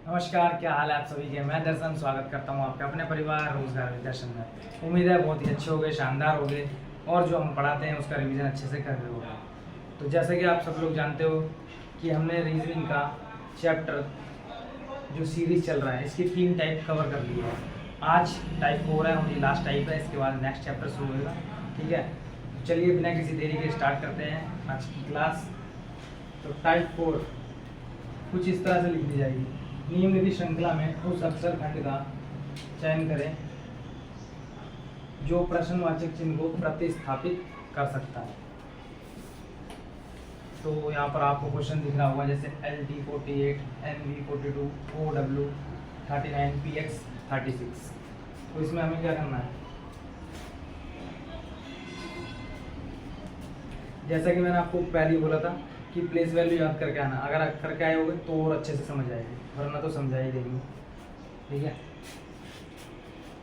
नमस्कार, क्या हाल है आप सभी के। मैं दर्शन स्वागत करता हूँ आपके अपने परिवार रोजगार दर्शन में। उम्मीद है बहुत ही अच्छे हो गए, शानदार हो गए और जो हम पढ़ाते हैं उसका रिवीजन अच्छे से कर रहे होगा। तो जैसे कि आप सब लोग जानते हो कि हमने रीजनिंग का चैप्टर जो सीरीज चल रहा है इसकी 3 टाइप कवर कर ली है। आज टाइप 4 है और ये लास्ट टाइप है, इसके बाद नेक्स्ट चैप्टर शुरू होगा। ठीक है, चलिए बिना किसी देरी के स्टार्ट करते हैं आज की क्लास। तो टाइप 4 कुछ इस तरह से लिख दी जाएगी। निम्नलिखित श्रृंखला में उस अक्षर खंड का चयन करें जो प्रश्नवाचक चिन्ह को प्रतिस्थापित कर सकता है। तो यहाँ पर आपको क्वेश्चन दिख रहा होगा, जैसे LT48, NV42, OW 39, PX 36। तो इसमें हमें क्या करना है, जैसा कि मैंने आपको पहले ही बोला था कि प्लेस वैल्यू याद करके आना। अगर करके आए होगे तो और अच्छे से समझ आएगी, वरना तो समझा ही देंगे। ठीक है,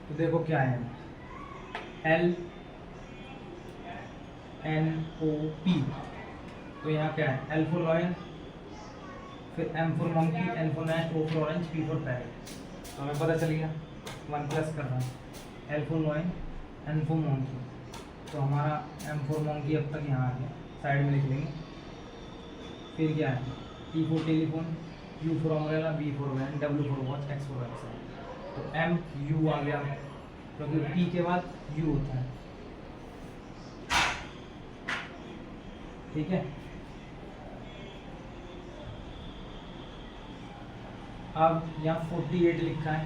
तो देखो क्या है, LNOP। तो यहाँ क्या है, L फॉर लॉयन, फिर M for monkey, N for net, O for orange, P for parrot. तो हमें पता चल गया 1 प्लस कर रहा है, L for lion, N for monkey. तो हमारा M फॉर मंकी अब तक यहाँ आ गया, साइड में लिख लेंगे। फिर क्या है, T for telephone, U for umbrella, B for van, W for watch, X for X. तो M U आ गया, क्योंकि P के बाद U होता है। ठीक है, अब यहाँ 48 लिखा है,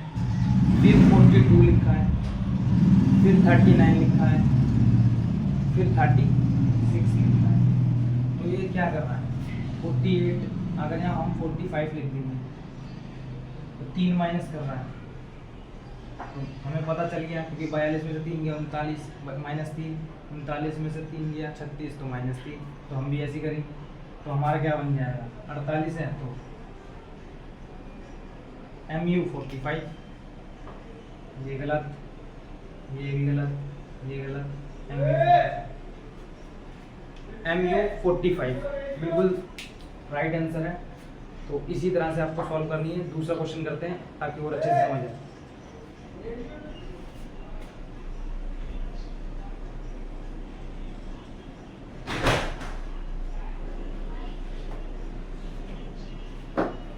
फिर 42 लिखा है, फिर 39 लिखा है, फिर 36 लिखा है। तो ये क्या कर रहा है, 48 अगर यहाँ हम 45 लिख देंगे तो 3 माइनस कर रहा है। तो हमें पता चल गया, क्योंकि 42 में से 3 गया 39, माइनस 3, 39 में से 3 गया 36, तो माइनस 3। तो हम भी ऐसे करेंगे, तो हमारा क्या बन जाएगा, 48 है तो MU 45। ये गलत, ये भी गलत, ये गलत, MU 45 बिल्कुल राइट आंसर है। तो इसी तरह से आपको सॉल्व करनी है। दूसरा क्वेश्चन करते हैं ताकि और अच्छे से समझ आए।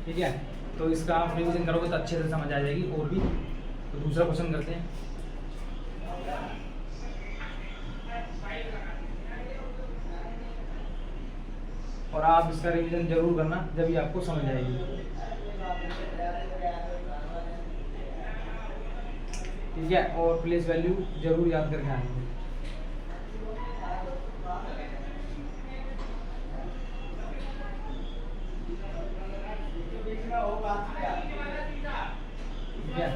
ठीक है, तो इसका आप रिवीजन करोगे तो अच्छे से समझ आ जाएगी और भी। तो दूसरा क्वेश्चन करते हैं। और आप इसका रिवीजन जरूर करना, जब भी आपको समझ आएगी। ठीक है, और प्लेस वैल्यू जरूर याद करके आएंगे। ठीक है,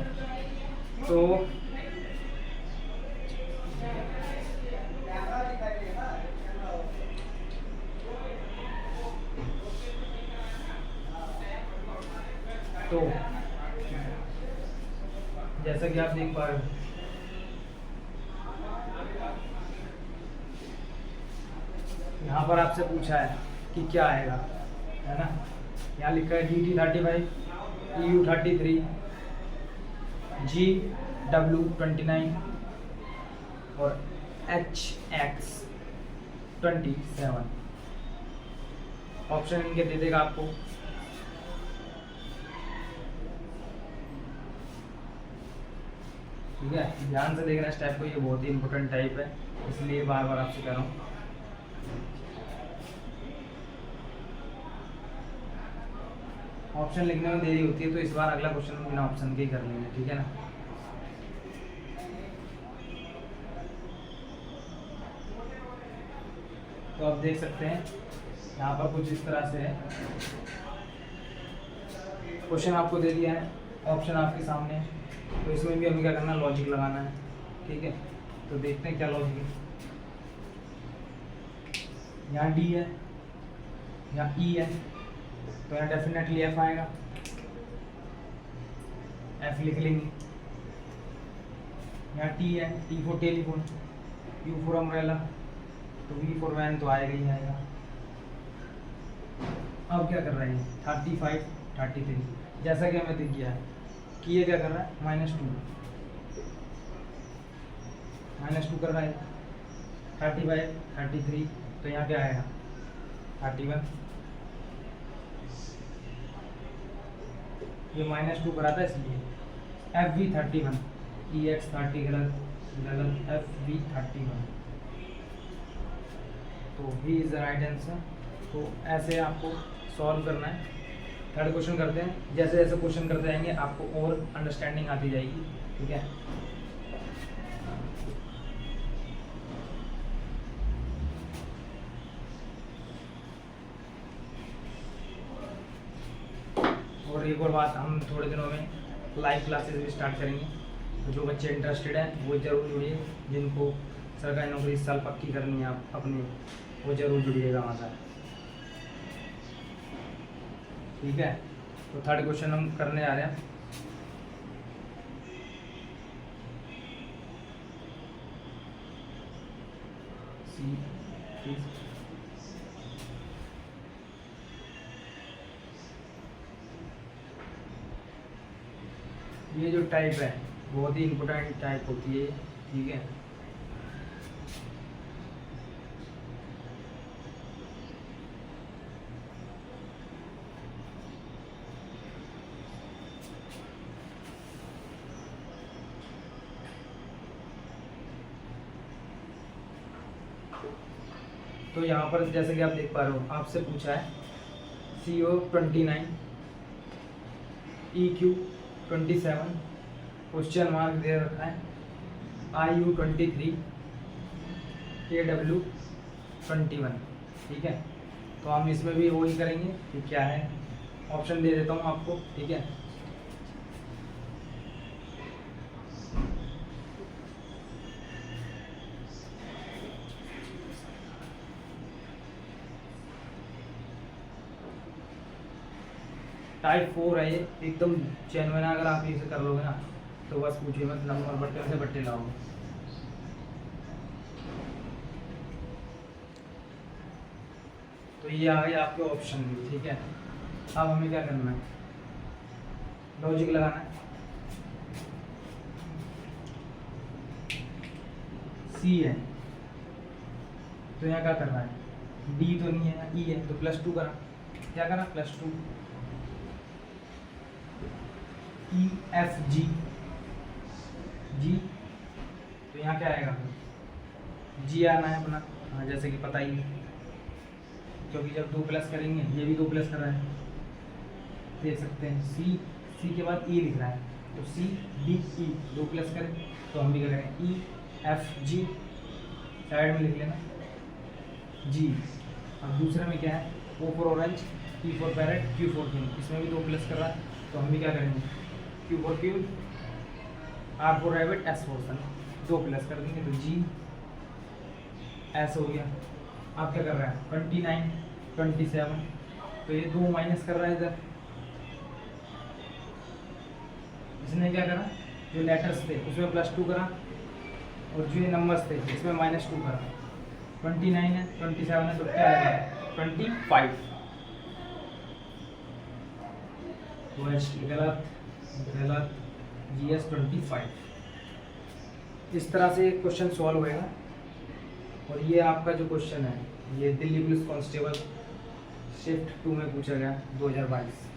तो जैसा कि आप देख पा रहे हो, यहाँ पर आपसे पूछा है कि क्या आएगा, है ना। यहाँ लिखा है DT 35, EU 33, GW 29 और HX 27। ऑप्शन इनके दे देगा आपको। ठीक है, ध्यान से देखना इस टाइप को, ये बहुत ही इंपॉर्टेंट टाइप है, इसलिए बार बार आपसे कह रहा हूँ। ऑप्शन लिखने में देरी होती है, तो इस बार अगला क्वेश्चन बिना ऑप्शन के ही कर लेंगे। ठीक है ना। तो आप देख सकते हैं यहाँ पर कुछ इस तरह से है, क्वेश्चन आपको दे दिया है, ऑप्शन आपके सामने है। तो इसमें भी हमें क्या करना है, लॉजिक लगाना है। ठीक है, तो देखते हैं क्या लॉजिक है। यहाँ D है, यहाँ E है, तो यहाँ डेफिनेटली F आएगा, F लिख लेंगे। यहाँ T है, T for telephone, U for umbrella, तो V फॉर वैन तो आएगा ही आएगा। अब क्या कर रहे हैं, 35, 33। जैसा कि हमें दिख गया है कि ये क्या कर रहा है, -2 कर रहा है। 35 33 तो यहाँ क्या आएगा 31। ये -2 करा था इसलिए FV 31, EX 30 गलत FV 31, तो he is the right answer. तो ऐसे आपको सॉल्व करना है। थर्ड क्वेश्चन करते हैं। जैसे जैसे क्वेश्चन करते जाएंगे आपको और अंडरस्टैंडिंग आती जाएगी, ठीक है। और एक और बात, हम थोड़े दिनों में लाइव क्लासेस भी स्टार्ट करेंगे, तो जो बच्चे इंटरेस्टेड हैं वो ज़रूर जुड़िए। जिनको सरकारी नौकरी इस साल पक्की करनी है आप अपनी, वो ज़रूर जुड़िएगा हमारे साथ, ठीक है। तो थर्ड क्वेश्चन हम करने जा रहे हैं। ये जो टाइप है बहुत ही इम्पोर्टेंट टाइप होती है, ठीक है। तो यहाँ पर जैसे कि आप देख पा रहे हो, आपसे पूछा है CO 29, EQ 27, क्वेश्चन मार्क दे रखा है IU 23, AW 21, ठीक है। तो हम इसमें भी वही करेंगे कि क्या है, ऑप्शन दे देता हूँ आपको, ठीक है। टाइप 4 है ये, एकदम जेन्युइन। अगर आप इसे कर लोगे ना तो बस पूछिए मत, नंबर बट्टे से बट्टे लाओगे। तो ये आ गए आपके ऑप्शन भी, ठीक है। अब हमें क्या करना है, लॉजिक लगाना है। C है तो यहाँ क्या करना है, D तो नहीं है, E है तो +2 करा, क्या करा +2, EFG G, तो यहाँ क्या आएगा G आना है अपना, हाँ जैसे कि पता ही है, क्योंकि जब 2 प्लस करेंगे, ये भी 2 प्लस कर रहा है, देख सकते हैं। C के बाद E लिख रहा है, तो C D E 2 प्लस करें तो हम भी करेंगे EFG, साइड में लिख लेना G। अब दूसरे में क्या है, O for orange, P for parrot, Q for king, इसमें भी 2 प्लस कर रहा है, तो हम भी क्या करेंगे Q for cube, R for rabbit, S for sun, 2 plus कर देंगे तो G S हो गया। आप क्या कर रहे हैं 29 27, तो ये 2 माइनस कर रहा है इधर, इसने क्या करा, जो लेटर्स थे उसमें +2 करा और जो ये नंबर्स थे इसमें -2 करा। 29 है 27 है तो क्या आएगा 25, गलत गलत, GS 25। इस तरह से क्वेश्चन सॉल्व होएगा। और ये आपका जो क्वेश्चन है, ये दिल्ली पुलिस कांस्टेबल शिफ्ट 2 में पूछा गया 2022।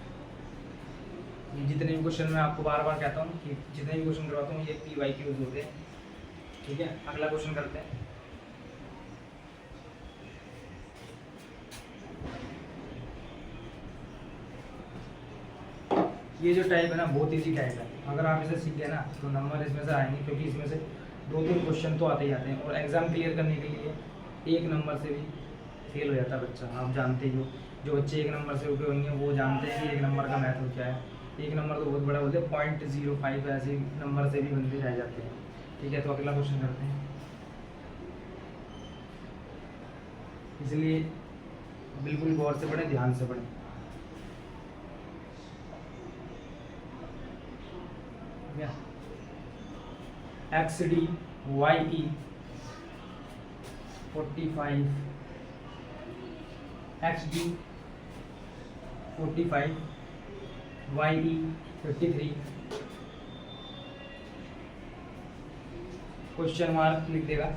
ये जितने भी क्वेश्चन मैं आपको बार बार कहता हूँ कि जितने भी क्वेश्चन करवाता हूँ ये PYQs होते हैं, ठीक है। अगला क्वेश्चन करते हैं। ये जो टाइप है ना बहुत इजी टाइप है, अगर आप इसे सीख गए ना तो नंबर इसमें से आएंगे, क्योंकि इसमें से 2-3 क्वेश्चन तो आते ही आते हैं। और एग्ज़ाम क्लियर करने के लिए 1 नंबर से भी फेल हो जाता है बच्चा, आप जानते ही हो। जो बच्चे 1 नंबर से रुके होंगे वो जानते हैं कि 1 नंबर का महत्व क्या है। 1 नंबर तो बहुत बड़ा बोलते हैं, 0.05 ऐसे नंबर से भी बंदे रह जाते हैं, ठीक है। तो अगला क्वेश्चन करते हैं। इसलिए बिल्कुल गौर से पढ़ें, ध्यान से पढ़ें। XD YE 45, XD 45 YE 53, question mark लिख देगा,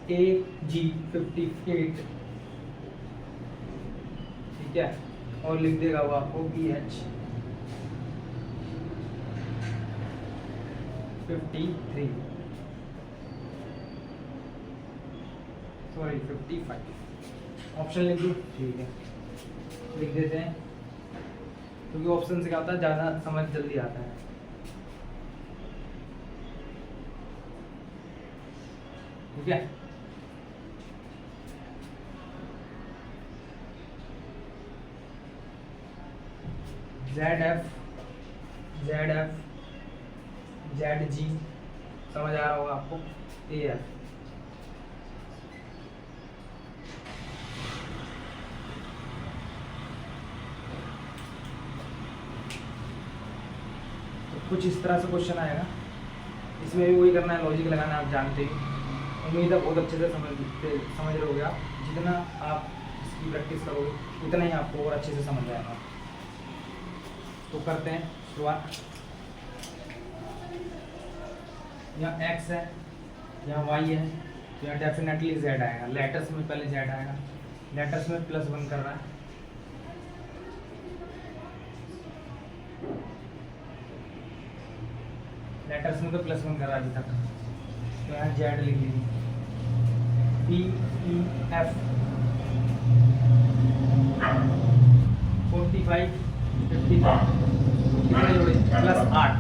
AG 58, ठीक है, और लिख देगा वो आपको BH 53, सॉरी 55, ऑप्शन लिख दो, ठीक है, लिख देते हैं, क्योंकि ऑप्शन से क्या होता है ज़्यादा समझ जल्दी आता है। ठीक है, ZF ZG समझ आ रहा होगा आपको, AF कुछ इस तरह से क्वेश्चन आएगा। इसमें भी वही करना है, लॉजिक लगाना है, आप जानते ही। उम्मीद है बहुत अच्छे से समझ रहे होगे आप। जितना आप इसकी प्रैक्टिस करोगे उतना ही आपको और अच्छे से समझ आएगा। तो करते हैं शुरुआत। यहाँ x है, यहाँ y है, तो यहाँ डेफिनेटली z आएगा। लेटर्स में पहले z आएगा, लेटर्स में +1 कर रहा है, लेटर्स में तो +1 कर रहा है अभी तक, तो यहाँ Z लिख लीजिए। PEF 45 50 कितने जोड़े +8,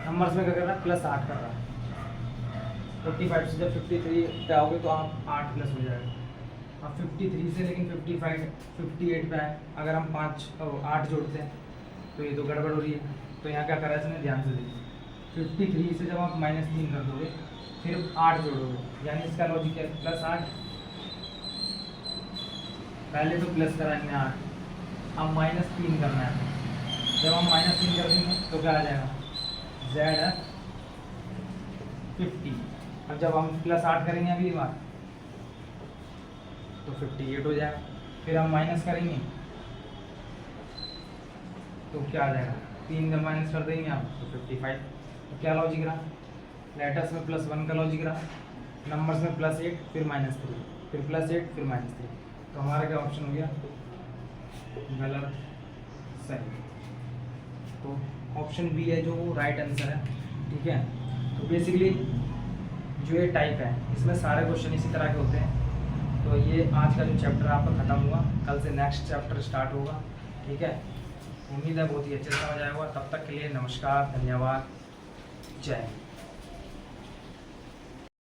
नंबर्स में क्या कर रहा है +8 कर रहा है। 45 से जब 53 पे आओगे तो आप 8 प्लस हो जाएगा। अब 53 से लेकिन 55 58 पे आए, अगर हम 8 जोड़ते हैं तो ये तो गड़बड़ हो रही है। तो यहाँ क्या करा है इसने, ध्यान से देखिए। 53 से जब आप -3 कर दोगे फिर 8 जोड़ोगे, यानी इसका लॉजिक है +8, पहले तो प्लस करा हमने 8, अब -3 करना है। जब हम -3 कर देंगे तो क्या आ जाएगा, Z है 50। अब जब हम +8 करेंगे अगली बार तो 58 हो जाएगा। फिर हम माइनस करेंगे तो क्या आ जाएगा, 3 जब माइनस कर देंगे आप तो 55। तो क्या लॉजिक रहा, लेटर्स में +1 का लॉजिक रहा, नंबर्स में +8 फिर -3 फिर +8 फिर -3। तो हमारा क्या ऑप्शन हो गया, गलत, सही। तो ऑप्शन बी है जो राइट आंसर है। ठीक है, तो बेसिकली जो ये टाइप है इसमें सारे क्वेश्चन इसी तरह के होते हैं। तो ये आज का जो चैप्टर आपका ख़त्म हुआ, कल से नेक्स्ट चैप्टर स्टार्ट होगा। ठीक है, उम्मीद है बहुत ही अच्छे से समझ आएगा। तब तक के लिए नमस्कार, धन्यवाद, जय हिंद।